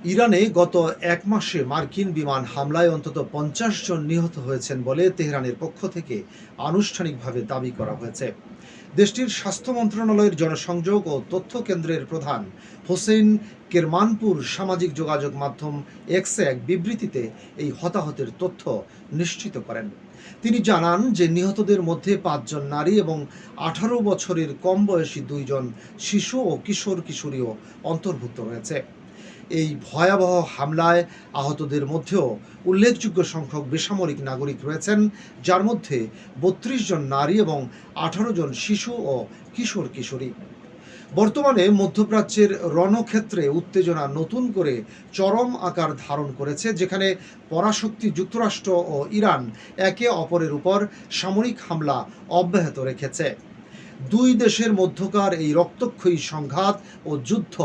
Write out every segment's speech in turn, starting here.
ইরানে গত এক মাসে মার্কিন বিমান হামলায় অন্তত ৫০ জন নিহত হয়েছেন বলে তেহরানের পক্ষ থেকে আনুষ্ঠানিকভাবে দাবি করা হয়েছে। দেশটির স্বাস্থ্য মন্ত্রণালয়ের জনসংযোগ ও তথ্য কেন্দ্রের প্রধান হোসেইন কেরমানপুর সামাজিক যোগাযোগ মাধ্যম এক্সে এক বিবৃতিতে এই হতাহতের তথ্য নিশ্চিত করেন। তিনি জানান যে নিহতদের মধ্যে ৫ জন নারী এবং ১৮ বছরের কম বয়সী ২ জন শিশু ও কিশোর কিশোরীও অন্তর্ভুক্ত রয়েছে। এই ভয়াবহ হামলায় আহতদের মধ্যেও উল্লেখযোগ্য সংখ্যক বেসামরিক নাগরিক রয়েছেন, যার মধ্যে ৩২ জন নারী এবং ১৮ জন শিশু ও কিশোর কিশোরী। বর্তমানে মধ্যপ্রাচ্যের রণক্ষেত্রে উত্তেজনা নতুন করে চরম আকার ধারণ করেছে, যেখানে পরাশক্তি যুক্তরাষ্ট্র ও ইরান একে অপরের উপর সামরিক হামলা অব্যাহত রেখেছে। দুই দেশের মধ্যকার এই রক্তক্ষয়ী সংঘাত ও যুদ্ধ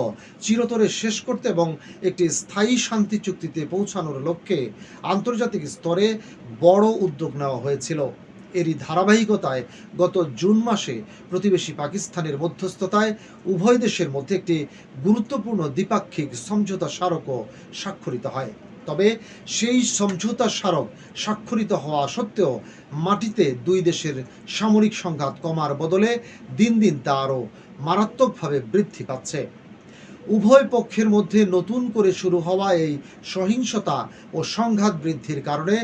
চিরতরে শেষ করতে এবং একটি স্থায়ী শান্তি চুক্তিতে পৌঁছানোর লক্ষ্যে আন্তর্জাতিক স্তরে বড় উদ্যোগ নেওয়া হয়েছিল। এরই ধারাবাহিকতায় গত জুন মাসে প্রতিবেশী পাকিস্তানের মধ্যস্থতায় উভয় দেশের মধ্যে একটি গুরুত্বপূর্ণ দ্বিপাক্ষিক সমঝোতা স্মারকও স্বাক্ষরিত হয়। তবে সেই সমঝোতা স্মারক স্বাক্ষরিত হওয়া সত্ত্বেও মাটিতে দুই দেশের সামরিক সংঘাত কমার বদলে দিন দিন তা আরও মারাত্মকভাবে বৃদ্ধি পাচ্ছে। উভয় পক্ষের মধ্যে নতুন করে শুরু হওয়া এই সহিংসতা ও সংঘাত বৃদ্ধির কারণে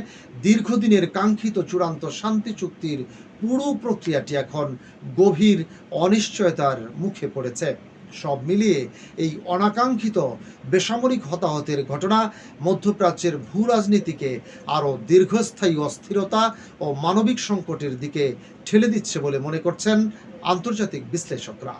দীর্ঘদিনের কাঙ্ক্ষিত চূড়ান্ত শান্তি চুক্তির পুরো প্রক্রিয়াটি এখন গভীর অনিশ্চয়তার মুখে পড়েছে। সব মিলিয়ে এই অনাকাঙ্ক্ষিত বেসামরিক হতাহতের ঘটনা মধ্যপ্রাচ্যের ভূ রাজনীতিকে আরও দীর্ঘস্থায়ী অস্থিরতা ও মানবিক সংকটের দিকে ঠেলে দিচ্ছে বলে মনে করছেন আন্তর্জাতিক বিশ্লেষকরা।